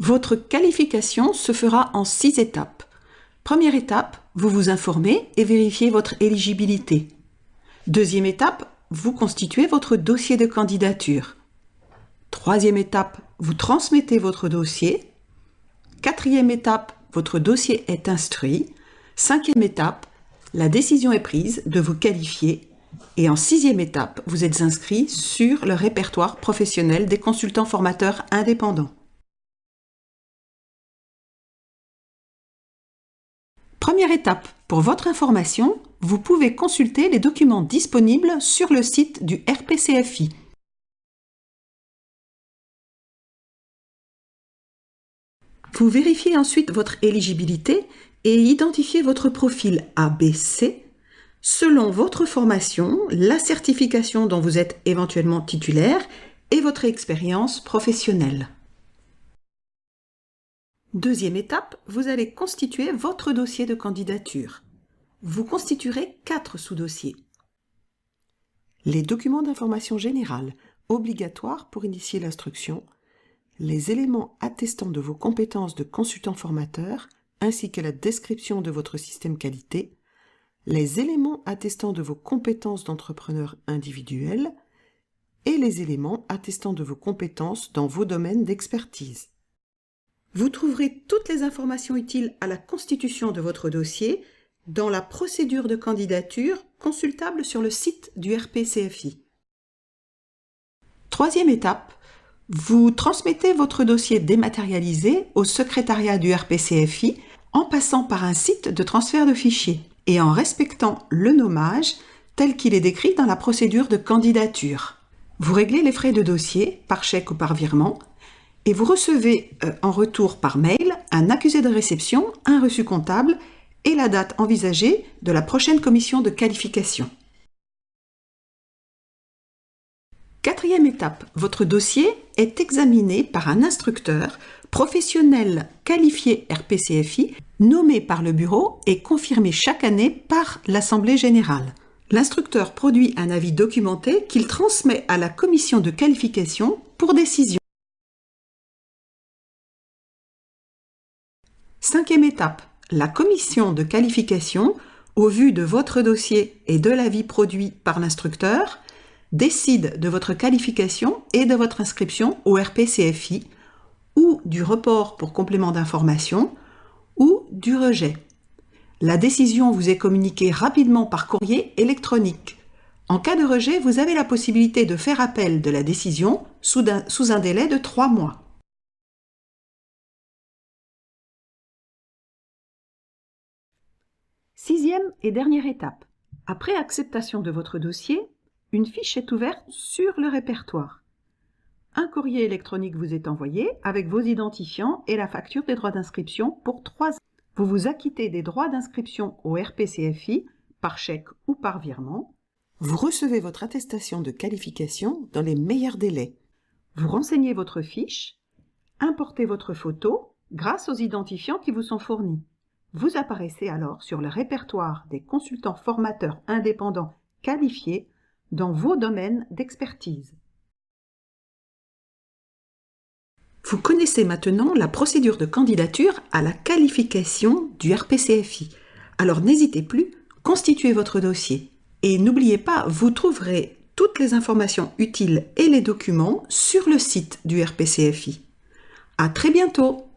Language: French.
Votre qualification se fera en 6 étapes. Première étape, vous vous informez et vérifiez votre éligibilité. Deuxième étape, vous constituez votre dossier de candidature. Troisième étape, vous transmettez votre dossier. Quatrième étape, votre dossier est instruit. Cinquième étape, la décision est prise de vous qualifier. Et en sixième étape, vous êtes inscrit sur le répertoire professionnel des consultants formateurs indépendants. Première étape, pour votre information, vous pouvez consulter les documents disponibles sur le site du RPCFI. Vous vérifiez ensuite votre éligibilité et identifiez votre profil ABC selon votre formation, la certification dont vous êtes éventuellement titulaire et votre expérience professionnelle. Deuxième étape, vous allez constituer votre dossier de candidature. Vous constituerez 4 sous-dossiers. Les documents d'information générale obligatoires pour initier l'instruction, les éléments attestant de vos compétences de consultant formateur, ainsi que la description de votre système qualité, les éléments attestant de vos compétences d'entrepreneur individuel et les éléments attestant de vos compétences dans vos domaines d'expertise. Vous trouverez toutes les informations utiles à la constitution de votre dossier dans la procédure de candidature consultable sur le site du RPCFI. Troisième étape, vous transmettez votre dossier dématérialisé au secrétariat du RPCFI en passant par un site de transfert de fichiers et en respectant le nommage tel qu'il est décrit dans la procédure de candidature. Vous réglez les frais de dossier par chèque ou par virement et vous recevez en retour par mail un accusé de réception, un reçu comptable et la date envisagée de la prochaine commission de qualification. Quatrième étape, votre dossier est examiné par un instructeur professionnel qualifié RPCFI, nommé par le bureau et confirmé chaque année par l'Assemblée générale. L'instructeur produit un avis documenté qu'il transmet à la commission de qualification pour décision. Cinquième étape, la commission de qualification, au vu de votre dossier et de l'avis produit par l'instructeur, décide de votre qualification et de votre inscription au RPCFI ou du report pour complément d'information ou du rejet. La décision vous est communiquée rapidement par courrier électronique. En cas de rejet, vous avez la possibilité de faire appel de la décision sous un délai de 3 mois. Sixième et dernière étape. Après acceptation de votre dossier, une fiche est ouverte sur le répertoire. Un courrier électronique vous est envoyé avec vos identifiants et la facture des droits d'inscription pour 3 ans. Vous vous acquittez des droits d'inscription au RPCFI par chèque ou par virement. Vous recevez votre attestation de qualification dans les meilleurs délais. Vous renseignez votre fiche, importez votre photo grâce aux identifiants qui vous sont fournis. Vous apparaissez alors sur le répertoire des consultants formateurs indépendants qualifiés dans vos domaines d'expertise. Vous connaissez maintenant la procédure de candidature à la qualification du RPCFI. Alors n'hésitez plus, constituez votre dossier. Et n'oubliez pas, vous trouverez toutes les informations utiles et les documents sur le site du RPCFI. À très bientôt!